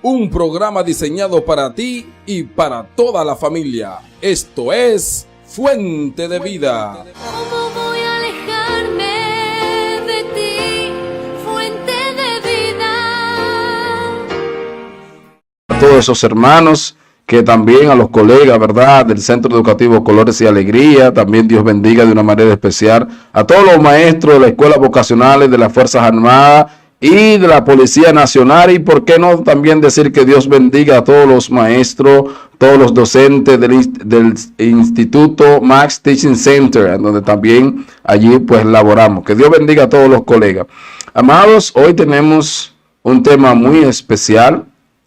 un programa diseñado para ti y para toda la familia. Esto es Fuente de Vida. ¿Cómo voy a alejarme de ti, fuente de vida? A todos esos hermanos, que también a los colegas, ¿verdad?, del Centro Educativo Colores y Alegría, también Dios bendiga de una manera especial a todos los maestros de las escuelas vocacionales de las Fuerzas Armadas y de la Policía Nacional, y por qué no también decir que Dios bendiga a todos los maestros, todos los docentes del Instituto Max Teaching Center, donde también allí pues laboramos. Que Dios bendiga a todos los colegas. Amados, hoy tenemos un tema muy especial,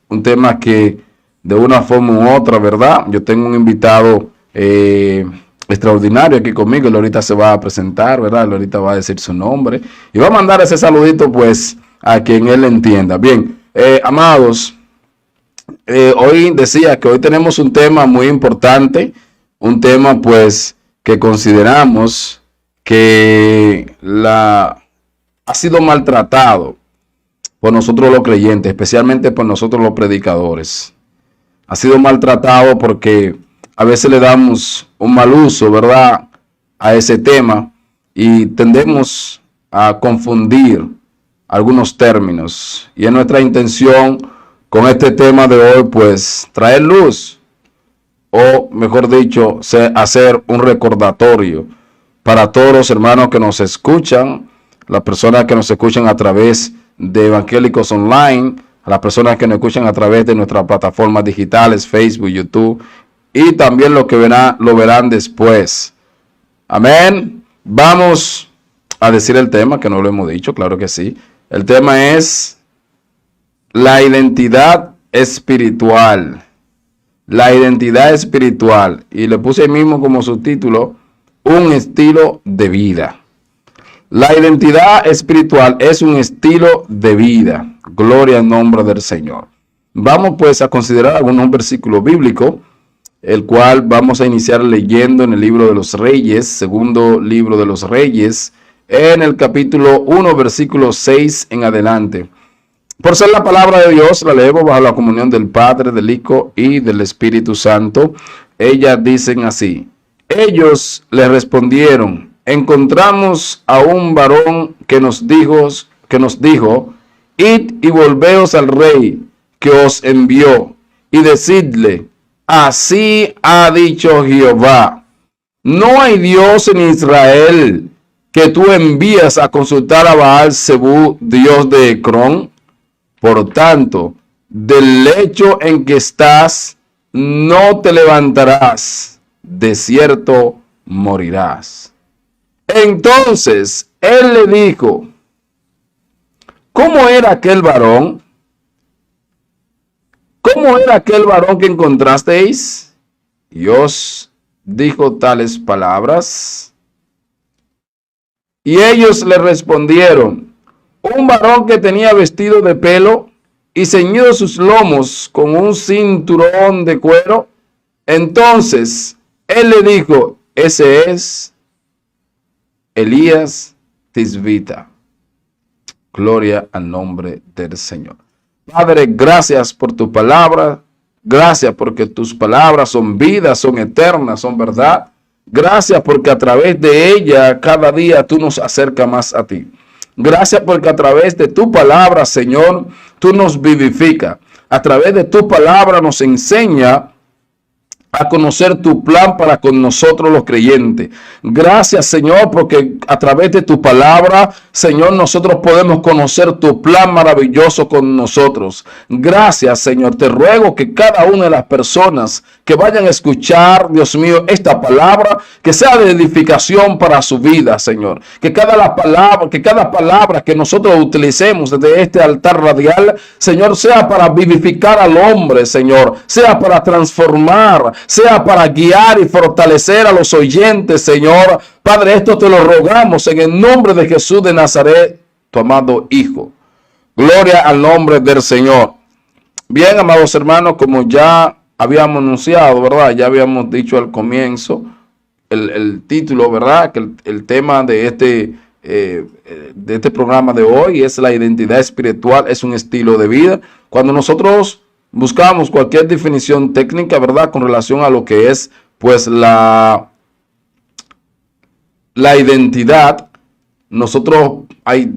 un tema que de una forma u otra, ¿verdad? Yo tengo un invitado extraordinario aquí conmigo. Él ahorita se va a presentar, ¿verdad? Él ahorita va a decir su nombre y va a mandar ese saludito, pues, a quien él entienda. Bien, amados, hoy decía que hoy tenemos un tema muy importante, un tema, pues, que consideramos que ha sido maltratado por nosotros los creyentes, especialmente por nosotros los predicadores. Ha sido maltratado porque a veces le damos un mal uso, ¿verdad?, a ese tema y tendemos a confundir algunos términos. Y es nuestra intención con este tema de hoy, pues, traer luz, o mejor dicho, hacer un recordatorio para todos los hermanos que nos escuchan, las personas que nos escuchan a través de Evangélicos Online, a las personas que nos escuchan a través de nuestras plataformas digitales, Facebook, YouTube, y también lo verán después. Amén. Vamos a decir el tema, que no lo hemos dicho, claro que sí. El tema es la identidad espiritual. La identidad espiritual. Y le puse ahí mismo como subtítulo, un estilo de vida. La identidad espiritual es un estilo de vida. Gloria al nombre del Señor. Vamos pues a considerar algunos versículos bíblicos, el cual vamos a iniciar leyendo en el libro de los Reyes, segundo libro de los Reyes, en el capítulo 1, versículo 6 en adelante. Por ser la palabra de Dios, la leemos bajo la comunión del Padre, del Hijo y del Espíritu Santo. Ellas dicen así: ellos le respondieron: encontramos a un varón que nos dijo, id y volveos al rey que os envió, y decidle: así ha dicho Jehová, no hay Dios en Israel que tú envías a consultar a Baal-zebú, Dios de Ecrón. Por tanto, del lecho en que estás, no te levantarás, de cierto morirás. Entonces él le dijo: ¿cómo era aquel varón? ¿Cómo era aquel varón que encontrasteis? Y os dijo tales palabras. Y ellos le respondieron: un varón que tenía vestido de pelo y ceñido sus lomos con un cinturón de cuero. Entonces él le dijo: ese es Elías Tisbita. Gloria al nombre del Señor. Padre, gracias por tu palabra. Gracias porque tus palabras son vida, son eternas, son verdad. Gracias porque a través de ella cada día tú nos acercas más a ti. Gracias porque a través de tu palabra, Señor, tú nos vivificas. A través de tu palabra nos enseña a conocer tu plan para con nosotros los creyentes. Gracias, Señor, porque a través de tu palabra, Señor, nosotros podemos conocer tu plan maravilloso con nosotros. Gracias, Señor. Te ruego que cada una de las personas que vayan a escuchar, Dios mío, esta palabra, que sea de edificación para su vida, Señor. Que cada palabra que nosotros utilicemos desde este altar radial, Señor, sea para vivificar al hombre, Señor. Sea para transformar, sea para guiar y fortalecer a los oyentes, Señor. Padre, esto te lo rogamos en el nombre de Jesús de Nazaret, tu amado Hijo. Gloria al nombre del Señor. Bien, amados hermanos, como ya habíamos anunciado, ¿verdad? Ya habíamos dicho al comienzo el título, ¿verdad? Que el tema de este programa de hoy es la identidad espiritual, es un estilo de vida. Cuando nosotros buscamos cualquier definición técnica, ¿verdad? Con relación a lo que es, pues, la identidad. Nosotros hay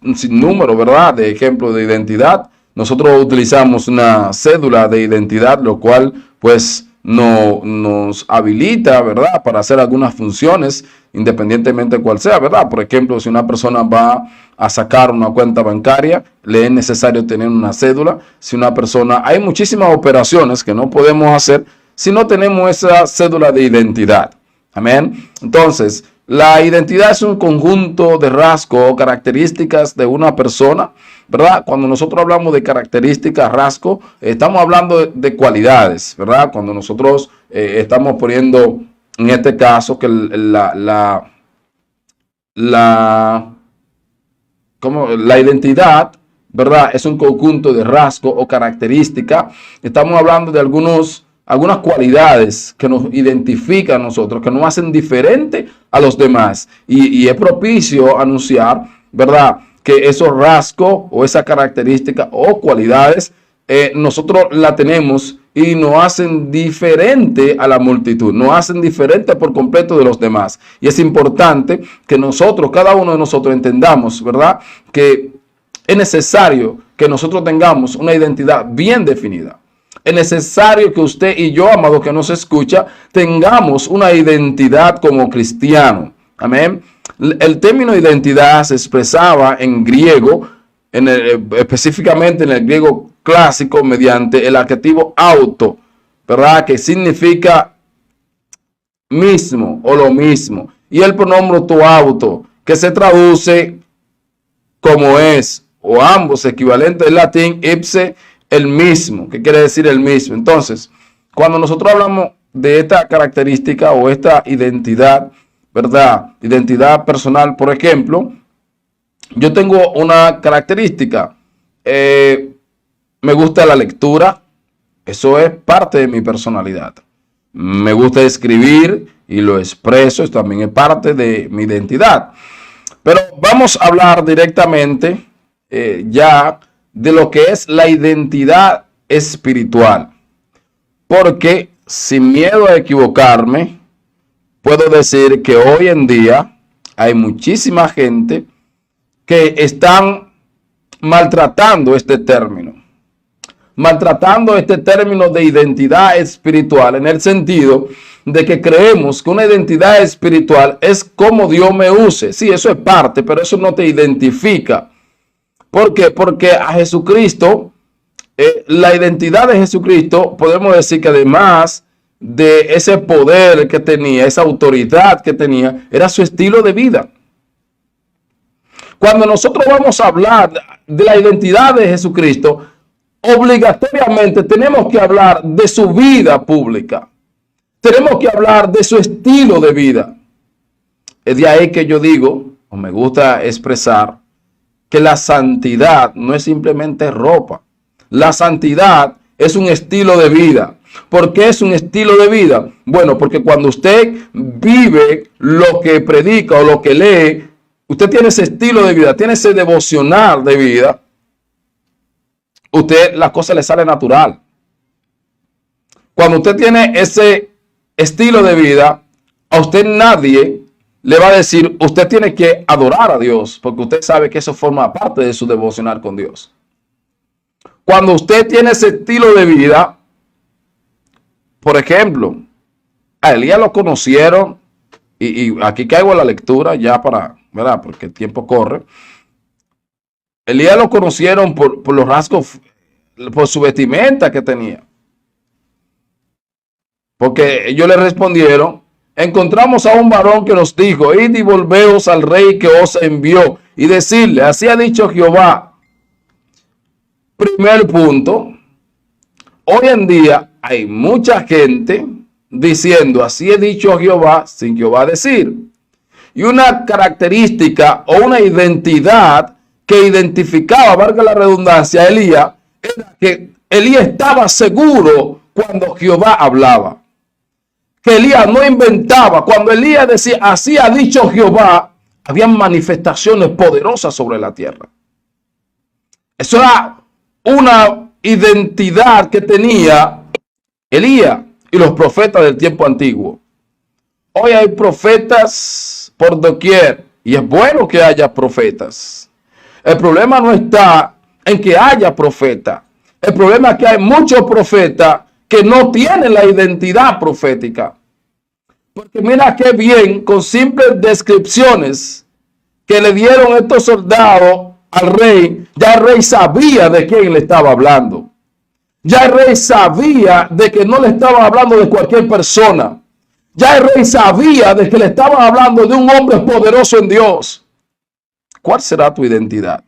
un sinnúmero, ¿verdad?, de ejemplos de identidad. Nosotros utilizamos una cédula de identidad, lo cual, pues, nos habilita, ¿verdad?, para hacer algunas funciones, independientemente de cuál sea, ¿verdad? Por ejemplo, si una persona va a sacar una cuenta bancaria, le es necesario tener una cédula. Si una persona, hay muchísimas operaciones que no podemos hacer si no tenemos esa cédula de identidad. Amén. Entonces, la identidad es un conjunto de rasgos o características de una persona, ¿verdad? Cuando nosotros hablamos de características, rasgos, estamos hablando de cualidades, ¿verdad? Cuando nosotros estamos poniendo, en este caso, que la identidad, ¿verdad?, es un conjunto de rasgos o características. Estamos hablando de algunas cualidades que nos identifican a nosotros, que nos hacen diferente a los demás. Y es propicio anunciar, ¿verdad?, que esos rasgos o esa característica o cualidades nosotros la tenemos y nos hacen diferente a la multitud, nos hacen diferente por completo de los demás. Y es importante que nosotros, cada uno de nosotros, entendamos, ¿verdad?, que es necesario que nosotros tengamos una identidad bien definida. Es necesario que usted y yo, amado que nos escucha, tengamos una identidad como cristiano. Amén. El término identidad se expresaba en griego, específicamente en el griego clásico, mediante el adjetivo auto, ¿verdad?, que significa mismo o lo mismo. Y el pronombre tu auto, que se traduce como es, o ambos equivalentes en latín, ipse, el mismo, que quiere decir el mismo. Entonces, cuando nosotros hablamos de esta característica o esta identidad, ¿verdad?, identidad personal, por ejemplo, yo tengo una característica, me gusta la lectura, eso es parte de mi personalidad. Me gusta escribir y lo expreso, eso también es parte de mi identidad. Pero vamos a hablar directamente ya de lo que es la identidad espiritual. Porque sin miedo a equivocarme, puedo decir que hoy en día hay muchísima gente que están maltratando este término. Maltratando este término de identidad espiritual, en el sentido de que creemos que una identidad espiritual es como Dios me use. Sí, eso es parte, pero eso no te identifica. ¿Por qué? Porque a Jesucristo, la identidad de Jesucristo, podemos decir que además de ese poder que tenía, esa autoridad que tenía, era su estilo de vida. Cuando nosotros vamos a hablar de la identidad de Jesucristo, obligatoriamente tenemos que hablar de su vida pública. Tenemos que hablar de su estilo de vida. Es de ahí que yo digo, o me gusta expresar, que la santidad no es simplemente ropa. La santidad es un estilo de vida. ¿Por qué es un estilo de vida? Bueno, porque cuando usted vive lo que predica o lo que lee, usted tiene ese estilo de vida, tiene ese devocional de vida, usted la cosa le sale natural. Cuando usted tiene ese estilo de vida, a usted nadie le va a decir, usted tiene que adorar a Dios, porque usted sabe que eso forma parte de su devocional con Dios. Cuando usted tiene ese estilo de vida, por ejemplo, a Elías lo conocieron, y aquí caigo en la lectura ya para, ¿verdad?, porque el tiempo corre. Elías lo conocieron por los rasgos, por su vestimenta que tenía. Porque ellos le respondieron, encontramos a un varón que nos dijo, id y volveos al rey que os envió y decirle, así ha dicho Jehová. Primer punto, hoy en día hay mucha gente diciendo, así he dicho Jehová, sin Jehová decir. Y una característica o una identidad que identificaba, valga la redundancia, a Elías, era que Elías estaba seguro cuando Jehová hablaba. Que Elías no inventaba. Cuando Elías decía, así ha dicho Jehová, habían manifestaciones poderosas sobre la tierra. Eso era una identidad que tenía Elías y los profetas del tiempo antiguo. Hoy hay profetas por doquier y es bueno que haya profetas. El problema no está en que haya profeta. El problema es que hay muchos profetas que no tienen la identidad profética. Porque mira qué bien, con simples descripciones que le dieron estos soldados al rey, ya el rey sabía de quién le estaba hablando. Ya el rey sabía de que no le estaba hablando de cualquier persona. Ya el rey sabía de que le estaban hablando de un hombre poderoso en Dios. ¿Cuál será tu identidad?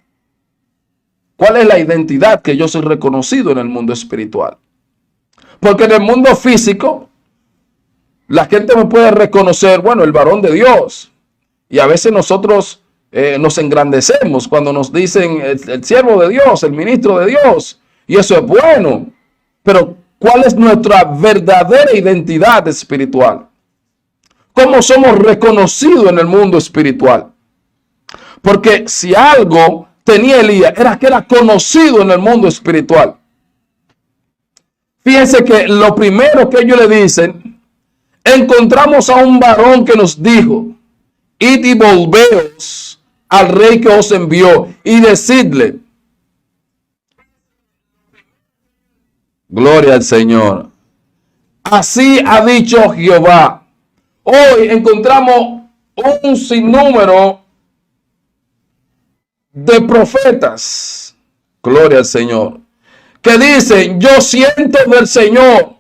¿Cuál es la identidad que yo soy reconocido en el mundo espiritual? Porque en el mundo físico, la gente me puede reconocer, bueno, el varón de Dios. Y a veces nosotros nos engrandecemos cuando nos dicen el siervo de Dios, el ministro de Dios. Y eso es bueno. Pero ¿cuál es nuestra verdadera identidad espiritual? ¿Cómo somos reconocidos en el mundo espiritual? Porque si algo tenía Elías, era que era conocido en el mundo espiritual. Fíjense que lo primero que ellos le dicen, encontramos a un varón que nos dijo, id y volveos al rey que os envió y decidle, gloria al Señor, así ha dicho Jehová. Hoy encontramos un sinnúmero de profetas, gloria al Señor, que dicen, yo siento del Señor,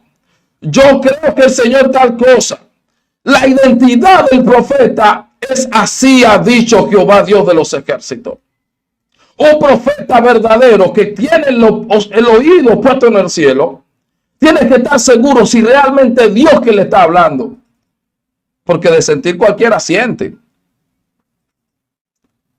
yo creo que el Señor tal cosa. La identidad del profeta es así ha dicho Jehová Dios de los ejércitos. Un profeta verdadero que tiene el oído puesto en el cielo, tiene que estar seguro si realmente es Dios que le está hablando. Porque de sentir cualquiera siente.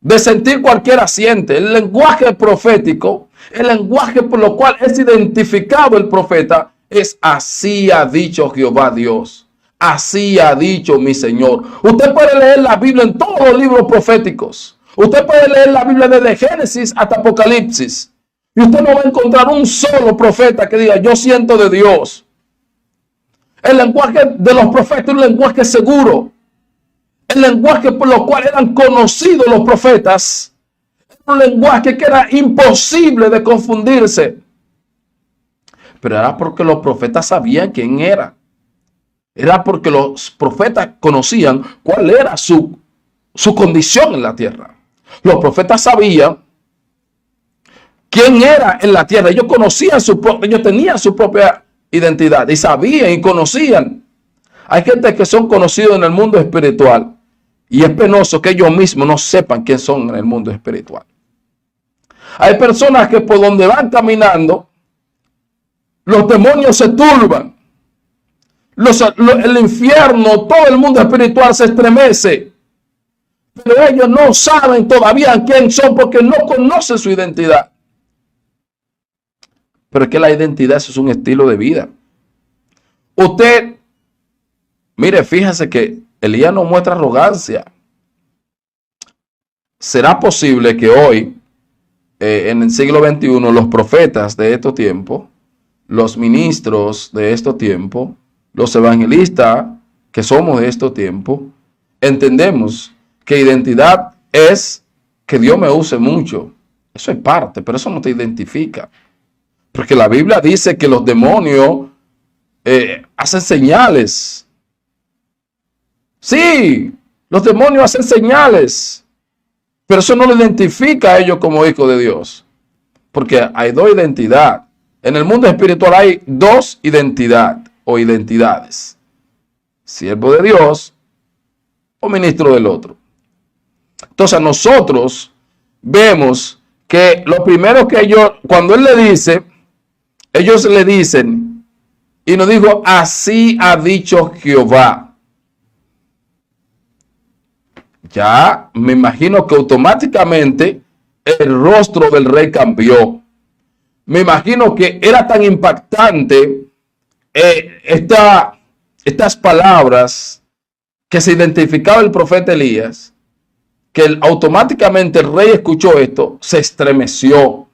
De sentir cualquiera siente. El lenguaje profético, el lenguaje por lo cual es identificado el profeta, es así ha dicho Jehová Dios. Así ha dicho mi Señor. Usted puede leer la Biblia en todos los libros proféticos. Usted puede leer la Biblia desde Génesis hasta Apocalipsis. Y usted no va a encontrar un solo profeta que diga, yo siento de Dios. El lenguaje de los profetas es un lenguaje seguro. El lenguaje por lo cual eran conocidos los profetas. Era un lenguaje que era imposible de confundirse. Pero era porque los profetas sabían quién era. Era porque los profetas conocían cuál era su condición en la tierra. Los profetas sabían quién era en la tierra. Ellos conocían ellos tenían su propia identidad y sabían y conocían. Hay gente que son conocidos en el mundo espiritual y es penoso que ellos mismos no sepan quién son en el mundo espiritual. Hay personas que por donde van caminando, los demonios se turban. El infierno, todo el mundo espiritual se estremece. Pero ellos no saben todavía quién son porque no conocen su identidad. Pero es que la identidad eso es un estilo de vida. Usted, mire, fíjese que Elías no muestra arrogancia. ¿Será posible que hoy, en el siglo XXI, los profetas de estos tiempos, los ministros de estos tiempos, los evangelistas que somos de estos tiempos, entendemos que identidad es que Dios me use mucho? Eso es parte, pero eso no te identifica. Porque la Biblia dice que los demonios hacen señales. Sí, los demonios hacen señales. Pero eso no lo identifica a ellos como hijos de Dios. Porque hay dos identidades. En el mundo espiritual hay dos identidades o identidades. Siervo de Dios o ministro del otro. Entonces nosotros vemos que lo primero que ellos, cuando él le dice, ellos le dicen, y nos dijo, así ha dicho Jehová. Ya me imagino que automáticamente el rostro del rey cambió. Me imagino que era tan impactante estas palabras que se identificaba el profeta Elías, que automáticamente el rey escuchó esto, se estremeció.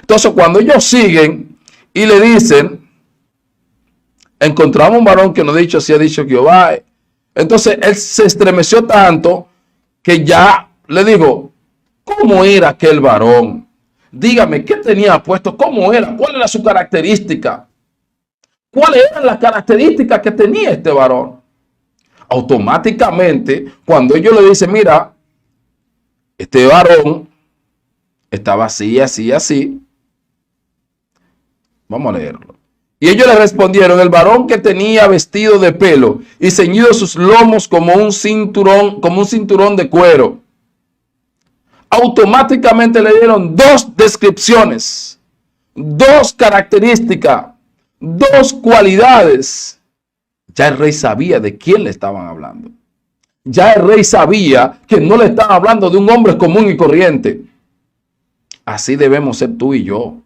Entonces, cuando ellos siguen y le dicen, encontramos un varón que nos ha dicho, así ha dicho Jehová. Entonces, él se estremeció tanto que ya le dijo, ¿cómo era aquel varón? Dígame, ¿qué tenía puesto? ¿Cómo era? ¿Cuál era su característica? ¿Cuáles eran las características que tenía este varón? Automáticamente, cuando ellos le dicen, mira, este varón estaba así, así, así. Vamos a leerlo. Y ellos le respondieron, el varón que tenía vestido de pelo y ceñido sus lomos como un cinturón de cuero. Automáticamente le dieron dos descripciones, dos características, dos cualidades. Ya el rey sabía de quién le estaban hablando. Ya el rey sabía que no le estaban hablando de un hombre común y corriente. Así debemos ser tú y yo.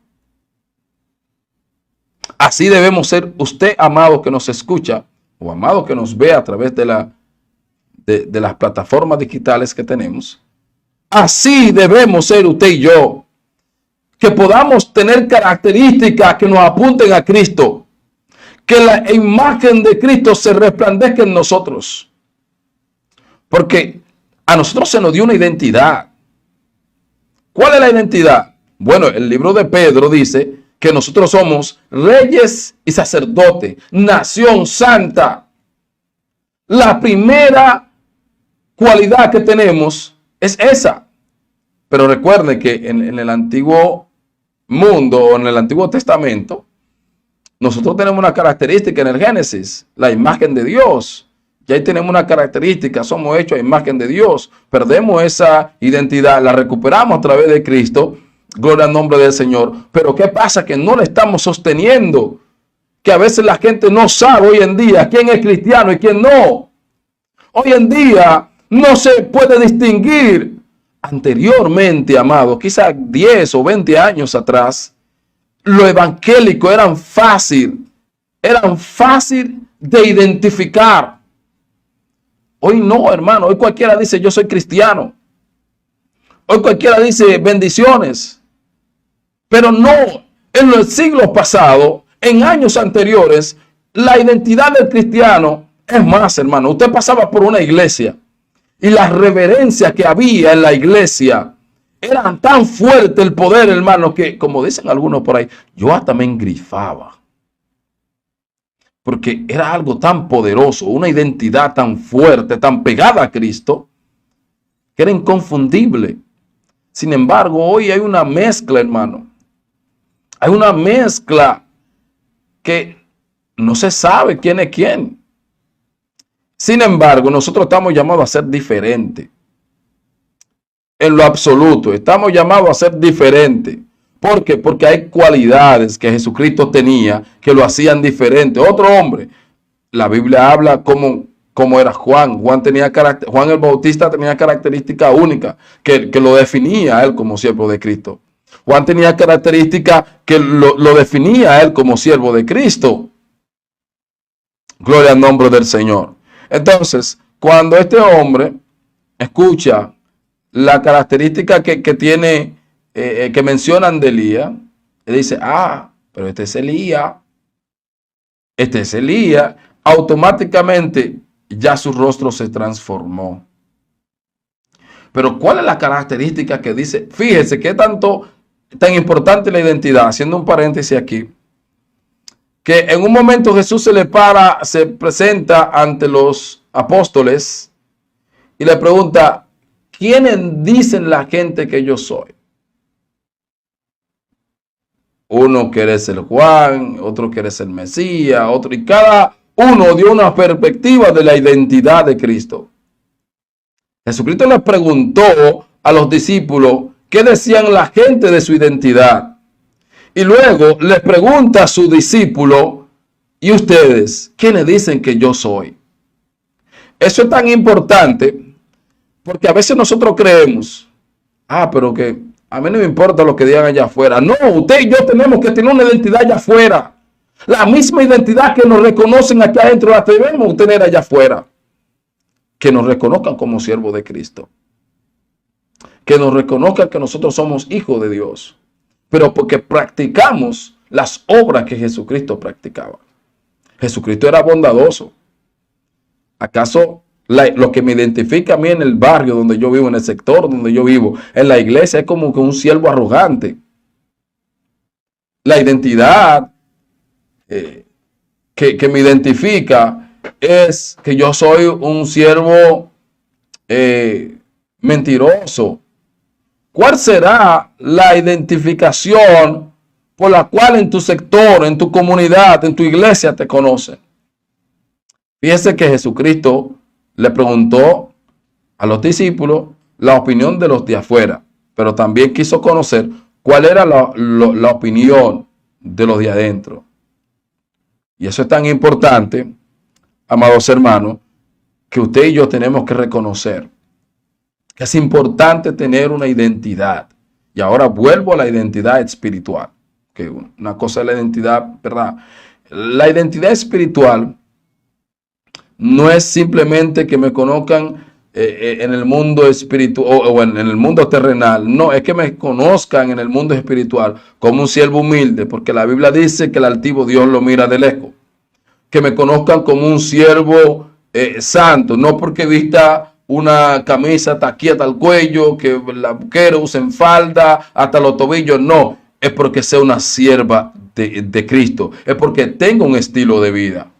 Así debemos ser usted, amado, que nos escucha, o amado que nos ve a través de las plataformas digitales que tenemos. Así debemos ser usted y yo. Que podamos tener características que nos apunten a Cristo. Que la imagen de Cristo se resplandezca en nosotros. Porque a nosotros se nos dio una identidad. ¿Cuál es la identidad? Bueno, el libro de Pedro dice que nosotros somos reyes y sacerdotes, nación santa. La primera cualidad que tenemos es esa. Pero recuerden que en el antiguo mundo o en el Antiguo Testamento, nosotros tenemos una característica en el Génesis, la imagen de Dios. Y ahí tenemos una característica, somos hechos a imagen de Dios. Perdemos esa identidad, la recuperamos a través de Cristo. Gloria al nombre del Señor. Pero ¿qué pasa? Que no la estamos sosteniendo. Que a veces la gente no sabe hoy en día quién es cristiano y quién no. Hoy en día no se puede distinguir. Anteriormente, amado, quizás 10 o 20 años atrás, lo evangélico eran fácil de identificar. Hoy no, hermano. Hoy cualquiera dice yo soy cristiano. Hoy cualquiera dice bendiciones. Pero no, en los siglos pasados, en años anteriores, la identidad del cristiano es más, hermano. Usted pasaba por una iglesia y la reverencia que había en la iglesia era tan fuerte el poder, hermano, que como dicen algunos por ahí, yo hasta me engrifaba. Porque era algo tan poderoso, una identidad tan fuerte, tan pegada a Cristo, que era inconfundible. Sin embargo, hoy hay una mezcla, hermano. Hay una mezcla que no se sabe quién es quién. Sin embargo, nosotros estamos llamados a ser diferentes. En lo absoluto, estamos llamados a ser diferentes. ¿Por qué? Porque hay cualidades que Jesucristo tenía que lo hacían diferente. Otro hombre, la Biblia habla como era Juan. Juan el Bautista tenía características únicas que lo definía a él como siervo de Cristo. Juan tenía características que lo definía a él como siervo de Cristo. Gloria al nombre del Señor. Entonces, cuando este hombre escucha la característica que tiene, que mencionan de Elías, él dice, pero este es Elías. Este es Elías. Automáticamente ya su rostro se transformó. Pero ¿cuál es la característica que dice? Fíjese que tan importante la identidad, haciendo un paréntesis aquí, que en un momento Jesús se presenta ante los apóstoles y le pregunta, ¿quiénes dicen la gente que yo soy? Uno quiere ser Juan, otro quiere ser Mesías, otro, y cada uno dio una perspectiva de la identidad de Cristo. Jesucristo les preguntó a los discípulos qué decían la gente de su identidad. Y luego les pregunta a su discípulo, ¿y ustedes quiénes dicen que yo soy? Eso es tan importante porque a veces nosotros creemos, pero que a mí no me importa lo que digan allá afuera. No, usted y yo tenemos que tener una identidad allá afuera. La misma identidad que nos reconocen aquí adentro la debemos tener allá afuera. Que nos reconozcan como siervos de Cristo. Que nos reconozcan que nosotros somos hijos de Dios. pero porque practicamos las obras que Jesucristo practicaba. Jesucristo era bondadoso. ¿Acaso lo que me identifica a mí en el barrio donde yo vivo, en el sector donde yo vivo, en la iglesia, es como que un siervo arrogante? La identidad que me identifica es que yo soy un siervo mentiroso. ¿Cuál será la identificación por la cual en tu sector, en tu comunidad, en tu iglesia te conocen? Fíjese que Jesucristo le preguntó a los discípulos la opinión de los de afuera, pero también quiso conocer cuál era la opinión de los de adentro. Y eso es tan importante, amados hermanos, que usted y yo tenemos que reconocer que es importante tener una identidad. Y ahora vuelvo a la identidad espiritual, que una cosa es la identidad, ¿verdad? La identidad espiritual no es simplemente que me conozcan en el mundo espiritual o en el mundo terrenal. No, es que me conozcan en el mundo espiritual como un siervo humilde, porque la Biblia dice que el altivo Dios lo mira de lejos. Que me conozcan como un siervo santo, no porque vista una camisa taquieta al cuello, que la mujer usen falda hasta los tobillos, no, es porque sea una sierva de Cristo, es porque tengo un estilo de vida.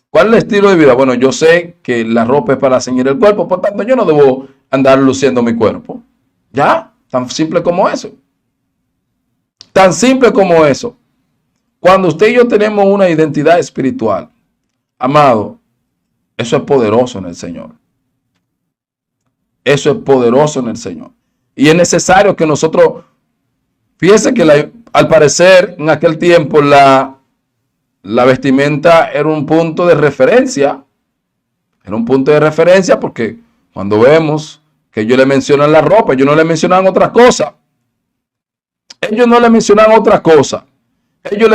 ¿Cuál es el estilo de vida? Bueno, yo sé que la ropa es para ceñir el cuerpo, por tanto yo no debo andar luciendo mi cuerpo. ¿Ya? Tan simple como eso. Tan simple como eso. Cuando usted y yo tenemos una identidad espiritual, amado, eso es poderoso en el Señor. Eso es poderoso en el Señor. Y es necesario que nosotros, fíjese que al parecer en aquel tiempo la vestimenta era un punto de referencia. Era un punto de referencia porque cuando vemos que ellos le mencionan la ropa, ellos no le mencionan otra cosa. Ellos no le mencionan otra cosa. Ellos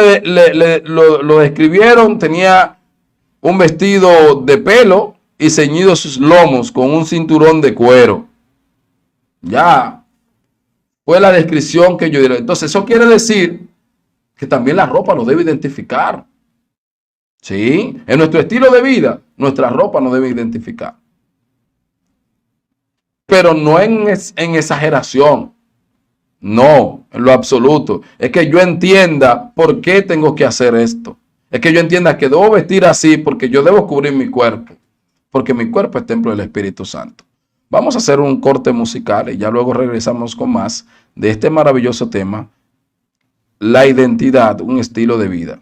lo describieron, tenía un vestido de pelo y ceñidos sus lomos con un cinturón de cuero. Ya fue la descripción que yo diré. Entonces eso quiere decir que también la ropa nos debe identificar. Sí, en nuestro estilo de vida, nuestra ropa nos debe identificar. Pero no en exageración. No, en lo absoluto. Es que yo entienda por qué tengo que hacer esto. Es que yo entienda que debo vestir así porque yo debo cubrir mi cuerpo. Porque mi cuerpo es templo del Espíritu Santo. Vamos a hacer un corte musical y ya luego regresamos con más de este maravilloso tema, la identidad, un estilo de vida.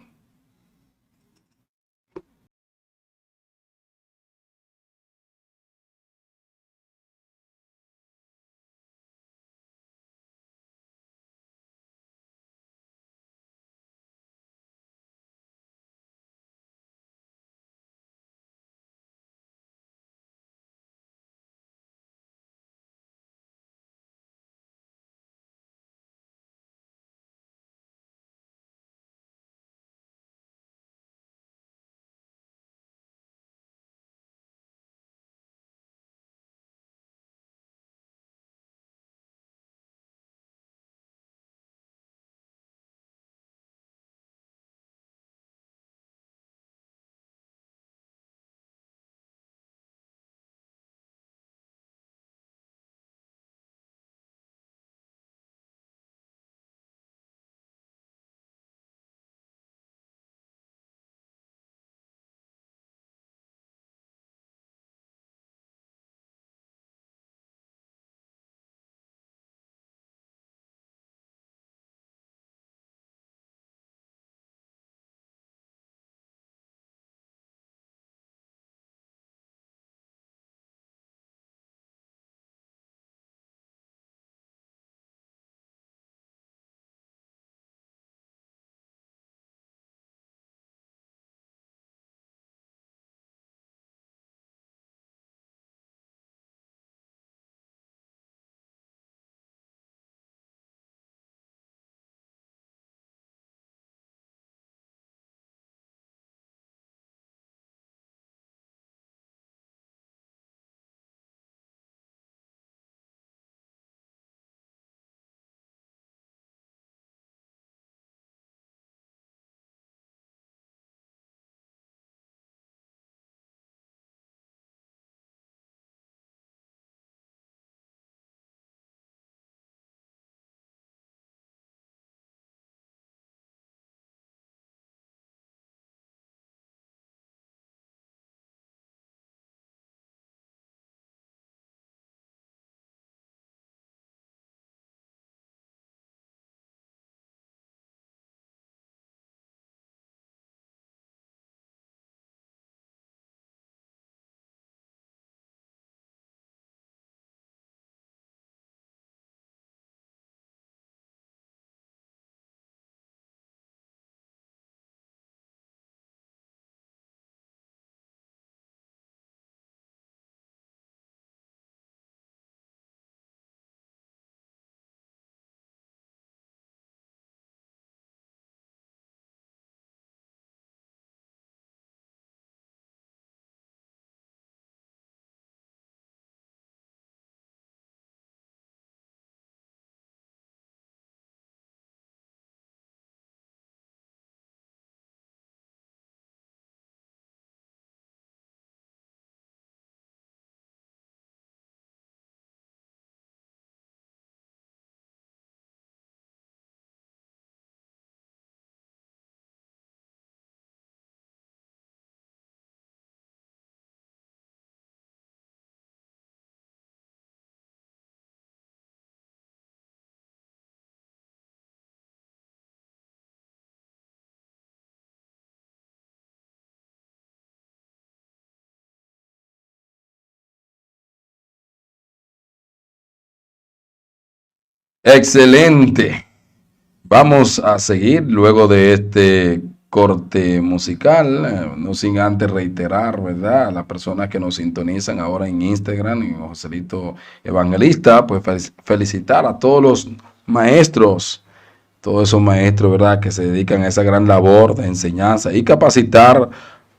Excelente. Vamos a seguir luego de este corte musical, no sin antes reiterar, ¿verdad? A las personas que nos sintonizan ahora en Instagram, en Joselito Evangelista, pues felicitar a todos los maestros, todos esos maestros, ¿verdad? Que se dedican a esa gran labor de enseñanza y capacitar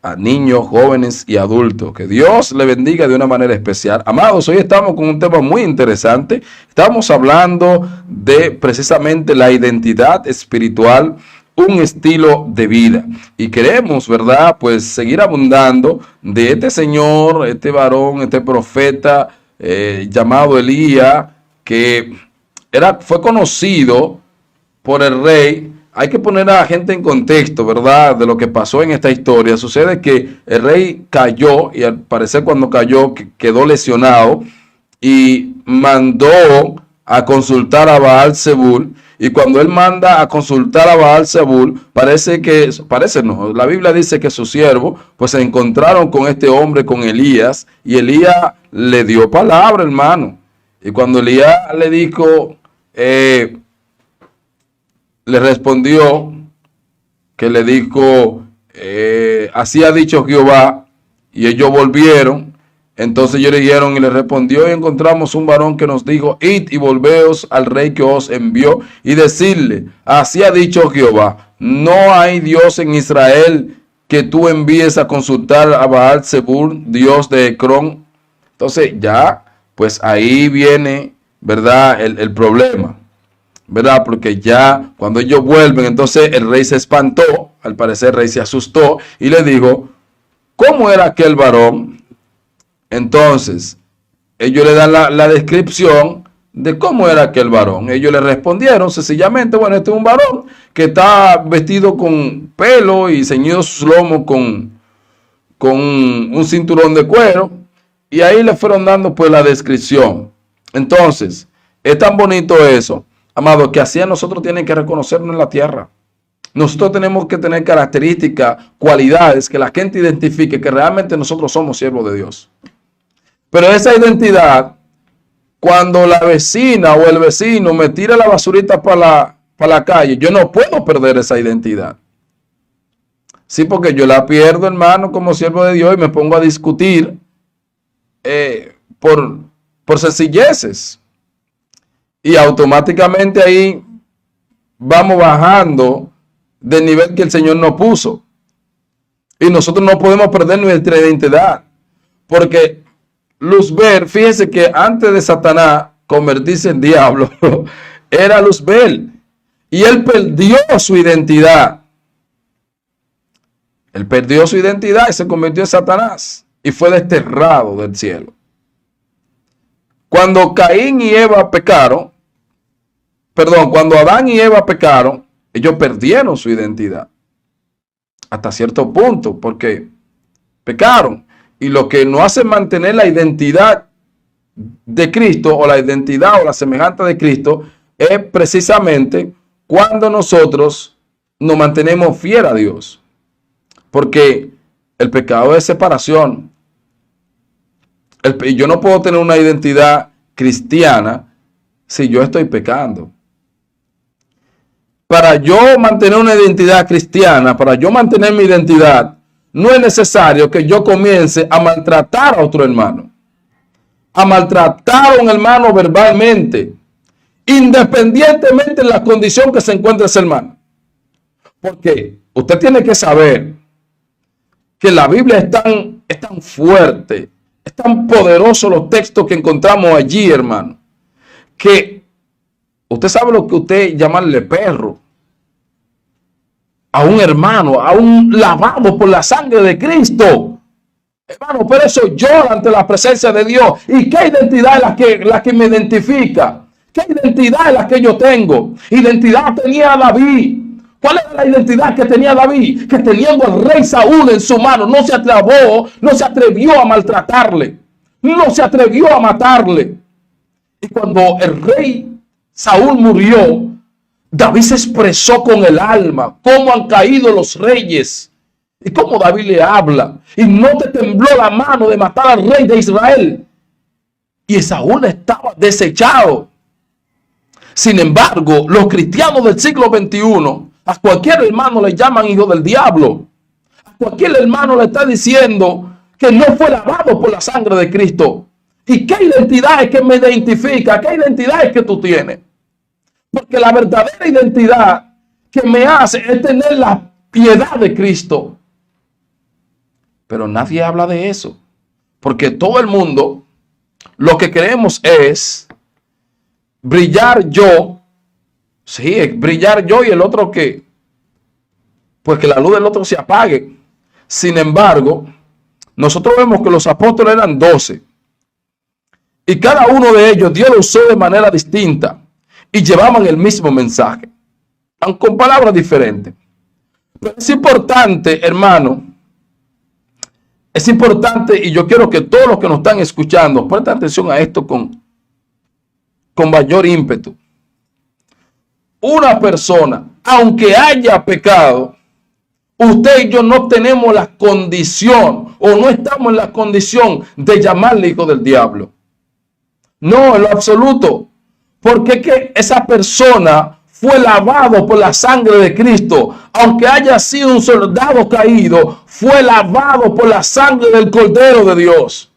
a niños, jóvenes y adultos. Que Dios le bendiga de una manera especial. Amados, hoy estamos con un tema muy interesante. Estamos hablando de precisamente la identidad espiritual, un estilo de vida. Y queremos, ¿verdad? Pues seguir abundando de este señor, este varón, este profeta llamado Elías, que fue conocido por el rey. Hay que poner a la gente en contexto, ¿verdad? De lo que pasó en esta historia. Sucede que el rey cayó y al parecer cuando cayó quedó lesionado y mandó a consultar a Baal-Zebul. Y cuando él manda a consultar a Baal-Zebul, la Biblia dice que su siervo, pues se encontraron con este hombre, con Elías, y Elías le dio palabra, hermano. Y cuando Elías le dijo, le respondió que le dijo, así ha dicho Jehová, y ellos volvieron. Entonces ellos le dijeron y le respondió, y encontramos un varón que nos dijo, id y volveos al rey que os envió, y decirle, así ha dicho Jehová, no hay Dios en Israel que tú envíes a consultar a Baal-Zebul, Dios de Ecrón. Entonces ya, pues ahí viene, ¿verdad? El problema, ¿verdad? Porque ya cuando ellos vuelven, entonces el rey se espantó, al parecer el rey se asustó y le dijo, ¿cómo era aquel varón? Entonces, ellos le dan la descripción de cómo era aquel varón. Ellos le respondieron sencillamente, bueno, este es un varón que está vestido con pelo y ceñido sus lomos con un cinturón de cuero. Y ahí le fueron dando pues la descripción. Entonces, es tan bonito eso, amado, que así a nosotros tienen que reconocernos en la tierra. Nosotros tenemos que tener características, cualidades, que la gente identifique que realmente nosotros somos siervos de Dios. Pero esa identidad, cuando la vecina o el vecino me tira la basurita para la calle, yo no puedo perder esa identidad. Sí, porque yo la pierdo, hermano, como siervo de Dios y me pongo a discutir por sencilleces. Y automáticamente ahí vamos bajando del nivel que el Señor nos puso. Y nosotros no podemos perder nuestra identidad. Porque Luzbel, fíjense que antes de Satanás convertirse en diablo, era Luzbel. Y él perdió su identidad. Él perdió su identidad y se convirtió en Satanás. Y fue desterrado del cielo. Cuando Caín y Eva pecaron, cuando Adán y Eva pecaron, ellos perdieron su identidad. Hasta cierto punto, porque pecaron. Y lo que nos hace mantener la identidad de Cristo, o la identidad o la semejanza de Cristo, es precisamente cuando nosotros nos mantenemos fieles a Dios. Porque el pecado es separación. Yo no puedo tener una identidad cristiana si yo estoy pecando. Para yo mantener una identidad cristiana, para yo mantener mi identidad, no es necesario que yo comience a maltratar a otro hermano. A maltratar a un hermano verbalmente, independientemente de la condición que se encuentre ese hermano. Porque usted tiene que saber que la Biblia es tan fuerte, es tan poderoso los textos que encontramos allí, hermano, que usted sabe lo que usted llamarle perro a un hermano, a un lavado por la sangre de Cristo. Hermano, pero eso llora ante la presencia de Dios. ¿Y qué identidad es la que me identifica? ¿Qué identidad es la que yo tengo? Identidad tenía David. ¿Cuál era la identidad que tenía David? Que teniendo al rey Saúl en su mano, no se atrevió a maltratarle. No se atrevió a matarle. Y cuando el rey Saúl murió, David se expresó con el alma, cómo han caído los reyes y cómo David le habla. Y no te tembló la mano de matar al rey de Israel. Y Saúl estaba desechado. Sin embargo, los cristianos del siglo XXI, a cualquier hermano le llaman hijo del diablo. A cualquier hermano le está diciendo que no fue lavado por la sangre de Cristo. ¿Y qué identidad es que me identifica? ¿Qué identidad es que tú tienes? Porque la verdadera identidad que me hace es tener la piedad de Cristo. Pero nadie habla de eso. Porque todo el mundo lo que queremos es brillar yo. Sí, es brillar yo y el otro que, pues que la luz del otro se apague. Sin embargo, nosotros vemos que los apóstoles eran 12. Y cada uno de ellos Dios lo usó de manera distinta. Y llevaban el mismo mensaje, aunque con palabras diferentes. Pero es importante, hermano. Es importante, y yo quiero que todos los que nos están escuchando presten atención a esto con mayor ímpetu. Una persona, aunque haya pecado, usted y yo no tenemos la condición o no estamos en la condición de llamarle hijo del diablo. No, en lo absoluto. Porque que esa persona fue lavado por la sangre de Cristo. Aunque haya sido un soldado caído, fue lavado por la sangre del Cordero de Dios.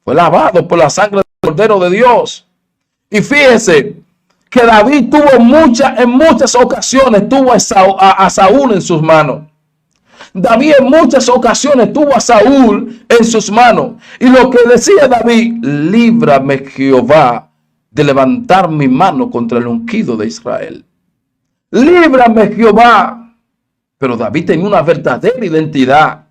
Fue lavado por la sangre del Cordero de Dios. Y fíjese que David tuvo en muchas ocasiones tuvo a Saúl en sus manos. David en muchas ocasiones tuvo a Saúl en sus manos. Y lo que decía David, líbrame Jehová de levantar mi mano contra el ungido de Israel. Líbrame Jehová. Pero David tenía una verdadera identidad.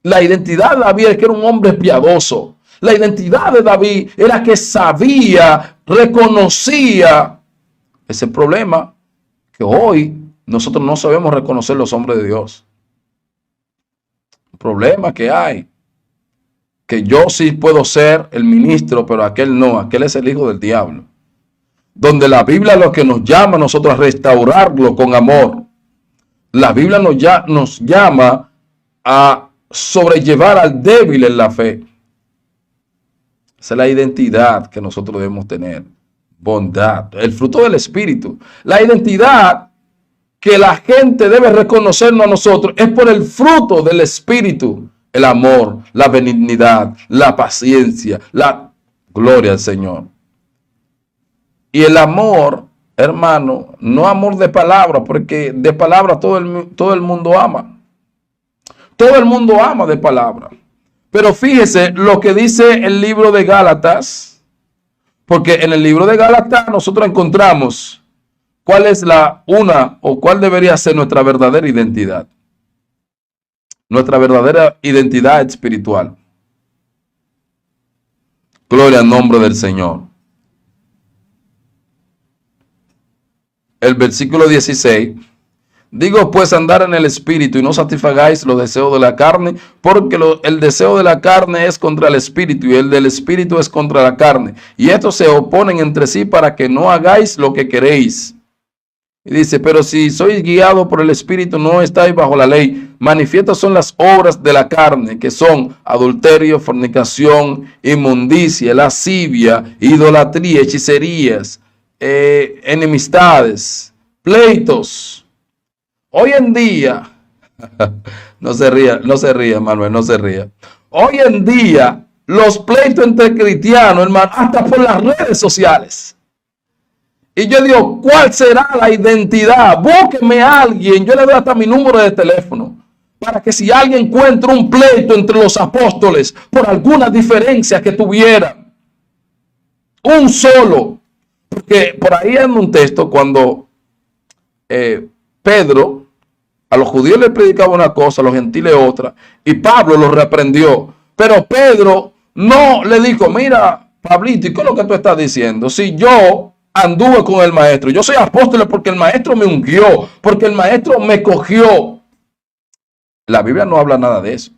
La identidad de David es que era un hombre piadoso. La identidad de David era que sabía, reconocía. Ese problema que hoy nosotros no sabemos reconocer los hombres de Dios. Un problema que hay. Que yo sí puedo ser el ministro, pero aquel no. Aquel es el hijo del diablo. Donde la Biblia lo que nos llama a nosotros a restaurarlo con amor. La Biblia nos llama a sobrellevar al débil en la fe. Esa es la identidad que nosotros debemos tener. Bondad, el fruto del Espíritu. La identidad que la gente debe reconocernos a nosotros es por el fruto del Espíritu. El amor, la benignidad, la paciencia, la gloria al Señor. Y el amor, hermano, no amor de palabra, porque de palabra todo el mundo ama. Todo el mundo ama de palabra. Pero fíjese lo que dice el libro de Gálatas, porque en el libro de Gálatas nosotros encontramos cuál es cuál debería ser nuestra verdadera identidad. Nuestra verdadera identidad espiritual. Gloria al nombre del Señor. El versículo 16. Digo pues andar en el espíritu y no satisfagáis los deseos de la carne, porque el deseo de la carne es contra el espíritu y el del espíritu es contra la carne. Y estos se oponen entre sí para que no hagáis lo que queréis. Y dice, pero si sois guiados por el espíritu no estáis bajo la ley. Manifiestas son las obras de la carne, que son adulterio, fornicación, inmundicia, lascivia, idolatría, hechicerías, enemistades, pleitos. Hoy en día, no se ría, Manuel, no se ría. Hoy en día, los pleitos entre cristianos, hermano, hasta por las redes sociales. Y yo digo, ¿cuál será la identidad? Búsqueme a alguien, yo le doy hasta mi número de teléfono, para que si alguien encuentra un pleito entre los apóstoles, por alguna diferencia que tuvieran, un solo, porque por ahí en un texto, cuando Pedro a los judíos les predicaba una cosa, a los gentiles otra, y Pablo los reprendió, pero Pedro no le dijo, mira, Pablito, ¿y qué es lo que tú estás diciendo? Si yo anduve con el maestro, yo soy apóstol porque el maestro me ungió, porque el maestro me cogió. La Biblia no habla nada de eso,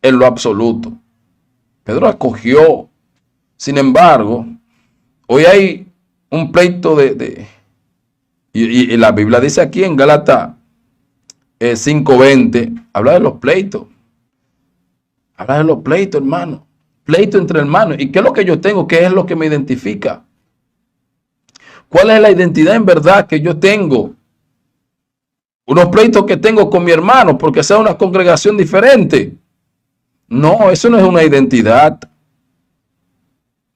en lo absoluto. Pedro acogió. Sin embargo, hoy hay un pleito y la Biblia dice aquí en Gálatas 5:20, habla de los pleitos. Habla de los pleitos, hermano. Pleito entre hermanos. ¿Y qué es lo que yo tengo? ¿Qué es lo que me identifica? ¿Cuál es la identidad en verdad que yo tengo? Unos pleitos que tengo con mi hermano porque sea una congregación diferente. No, eso no es una identidad.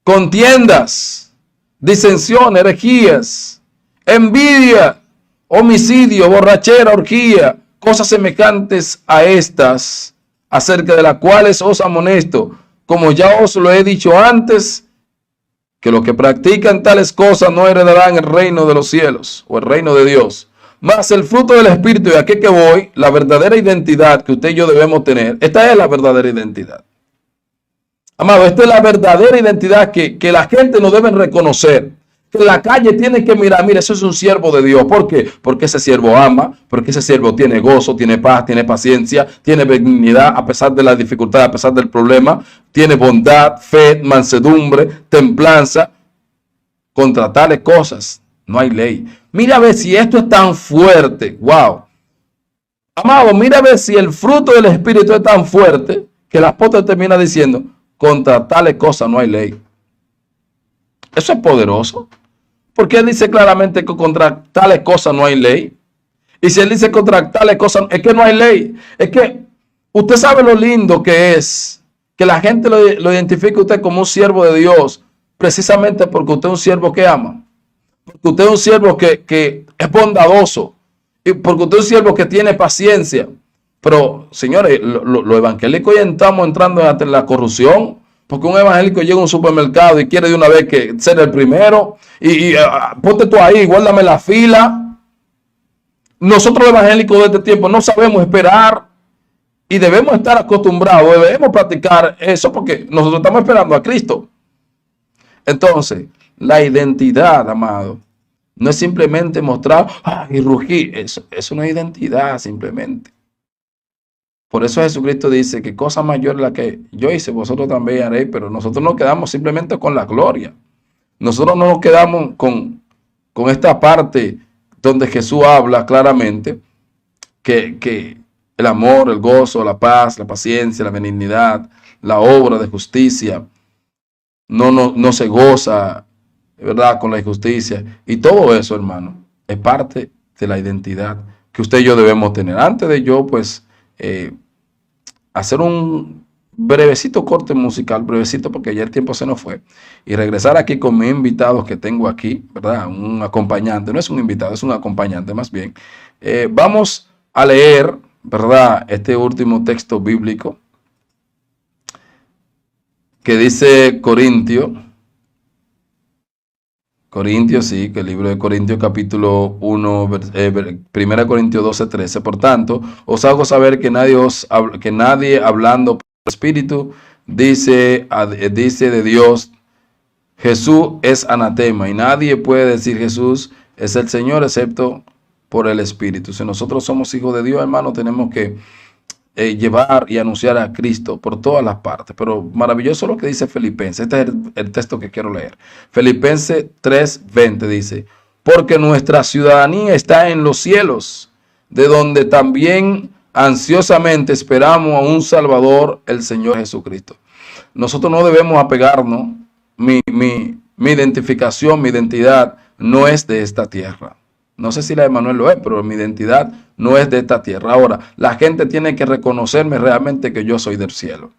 Contiendas, disensión, herejías, envidia, homicidio, borrachera, orgía, cosas semejantes a estas, acerca de las cuales os amonesto, como ya os lo he dicho antes, que los que practican tales cosas no heredarán el reino de los cielos o el reino de Dios. Mas el fruto del Espíritu, y aquí que voy, la verdadera identidad que usted y yo debemos tener, esta es la verdadera identidad. Amado, esta es la verdadera identidad que la gente no debe reconocer. Que en la calle tiene que mirar, mira, eso es un siervo de Dios. ¿Por qué? Porque ese siervo ama, porque ese siervo tiene gozo, tiene paz, tiene paciencia, tiene benignidad a pesar de la dificultad, a pesar del problema, tiene bondad, fe, mansedumbre, templanza. Contra tales cosas no hay ley. Mira a ver si esto es tan fuerte. Wow. Amado, mira a ver si el fruto del Espíritu es tan fuerte que el apóstol termina diciendo, contra tales cosas no hay ley. Eso es poderoso. Porque él dice claramente que contra tales cosas no hay ley. Y si él dice contra tales cosas, es que no hay ley. Es que usted sabe lo lindo que es que la gente lo identifique a usted como un siervo de Dios, precisamente porque usted es un siervo que ama. Porque usted es un siervo que es bondadoso. Y porque usted es un siervo que tiene paciencia. Pero, señores, los evangélicos ya estamos entrando en la corrupción. Porque un evangélico llega a un supermercado y quiere de una vez que ser el primero. Ponte tú ahí, guárdame la fila. Nosotros los evangélicos de este tiempo no sabemos esperar. Y debemos estar acostumbrados, debemos practicar eso porque nosotros estamos esperando a Cristo. Entonces, la identidad, amado, no es simplemente mostrar y rugir. Eso no es identidad simplemente. Por eso Jesucristo dice que cosa mayor es la que yo hice, vosotros también haréis, pero nosotros nos quedamos simplemente con la gloria. Nosotros no nos quedamos con esta parte donde Jesús habla claramente que el amor, el gozo, la paz, la paciencia, la benignidad, la obra de justicia, no se goza, ¿verdad?, con la injusticia. Y todo eso, hermano, es parte de la identidad que usted y yo debemos tener. Antes de yo, pues, hacer un brevecito corte musical, brevecito porque ya el tiempo se nos fue, y regresar aquí con mis invitados que tengo aquí, ¿verdad? Un acompañante, no es un invitado, es un acompañante más bien. Vamos a leer, ¿verdad?, este último texto bíblico que dice Corintios, sí, que el libro de Corintios capítulo 1, 1 Corintios 12, 13. Por tanto, os hago saber que nadie hablando por el Espíritu dice de Dios, Jesús es anatema, y nadie puede decir Jesús es el Señor excepto por el Espíritu. Si nosotros somos hijos de Dios, hermano, tenemos que llevar y anunciar a Cristo por todas las partes. Pero maravilloso lo que dice Filipenses. Este es el texto que quiero leer. Filipenses 3:20 dice, porque nuestra ciudadanía está en los cielos, de donde también ansiosamente esperamos a un Salvador, el Señor Jesucristo. Nosotros no debemos apegarnos. Mi identificación, mi identidad no es de esta tierra. No sé si la de Manuel lo es, pero mi identidad no es de esta tierra. Ahora, la gente tiene que reconocerme realmente que yo soy del cielo.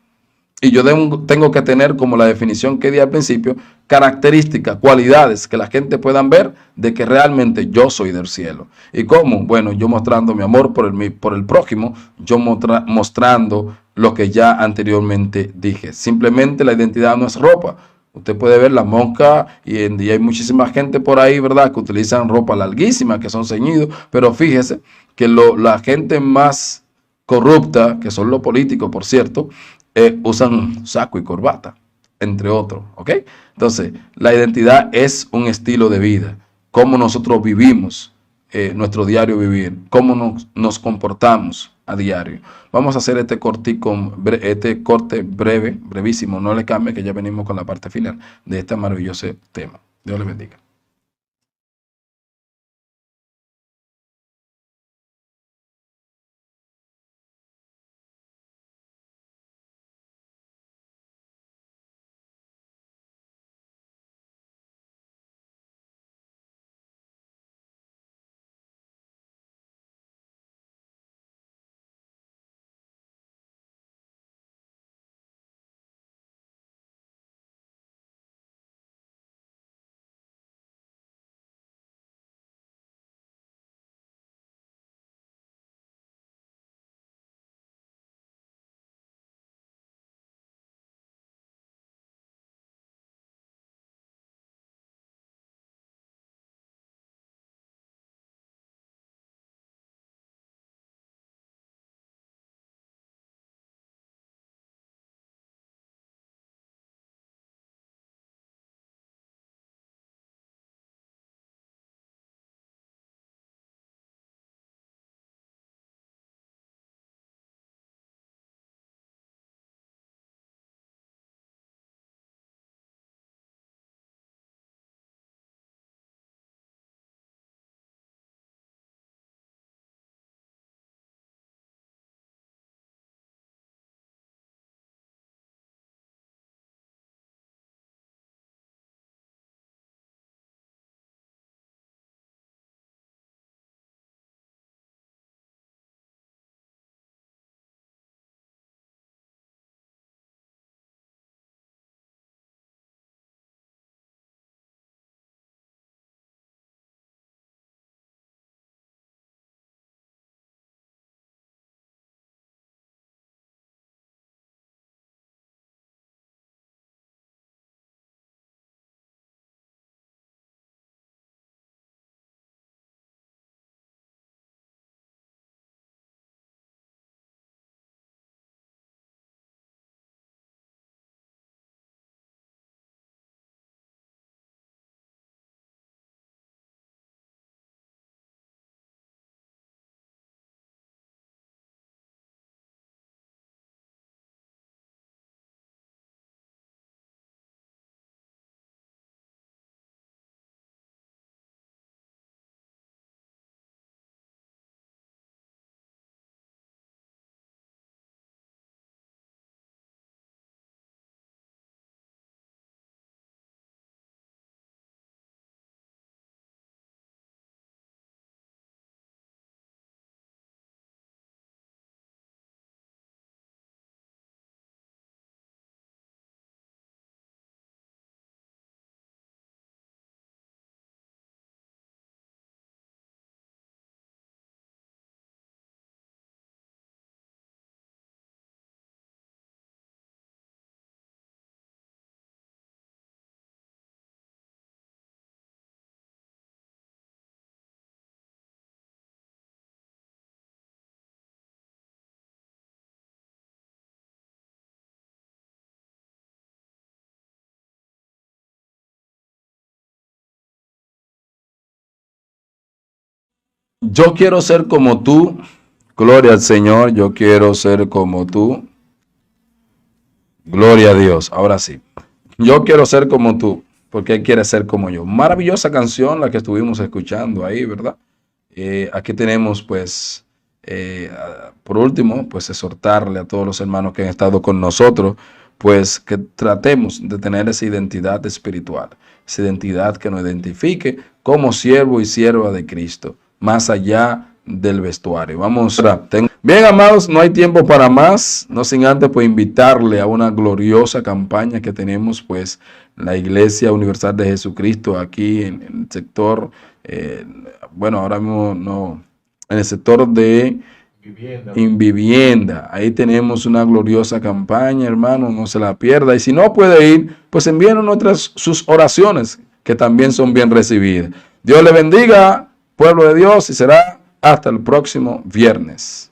Y yo tengo que tener, como la definición que di al principio, características, cualidades que la gente puedan ver de que realmente yo soy del cielo. ¿Y cómo? Bueno, yo mostrando mi amor por el prójimo, yo mostrando lo que ya anteriormente dije. Simplemente la identidad no es ropa. Usted puede ver la mosca y hay muchísima gente por ahí, ¿verdad?, que utilizan ropa larguísima, que son ceñidos, pero fíjese que la gente más corrupta, que son los políticos, por cierto, usan saco y corbata, entre otros, ¿ok? Entonces, la identidad es un estilo de vida, cómo nosotros vivimos nuestro diario vivir, cómo nos comportamos a diario. Vamos a hacer este corte breve, brevísimo, no le cambie que ya venimos con la parte final de este maravilloso tema. Dios le bendiga. Yo quiero ser como tú. Gloria al Señor, yo quiero ser como tú. Gloria a Dios. Ahora sí. Yo quiero ser como tú, porque Él quiere ser como yo. Maravillosa canción la que estuvimos escuchando ahí, ¿verdad? Aquí tenemos, pues, por último, pues exhortarle a todos los hermanos que han estado con nosotros, pues que tratemos de tener esa identidad espiritual, esa identidad que nos identifique como siervo y sierva de Cristo, más allá del vestuario. Vamos a... Bien, amados, no hay tiempo para más, no sin antes pues invitarle a una gloriosa campaña que tenemos pues la Iglesia Universal de Jesucristo aquí en el sector, bueno, ahora mismo no, en el sector de Invivienda. Ahí tenemos una gloriosa campaña, hermano, no se la pierda. Y si no puede ir, pues envíenos sus oraciones, que también son bien recibidas. Dios le bendiga, pueblo de Dios, y será hasta el próximo viernes.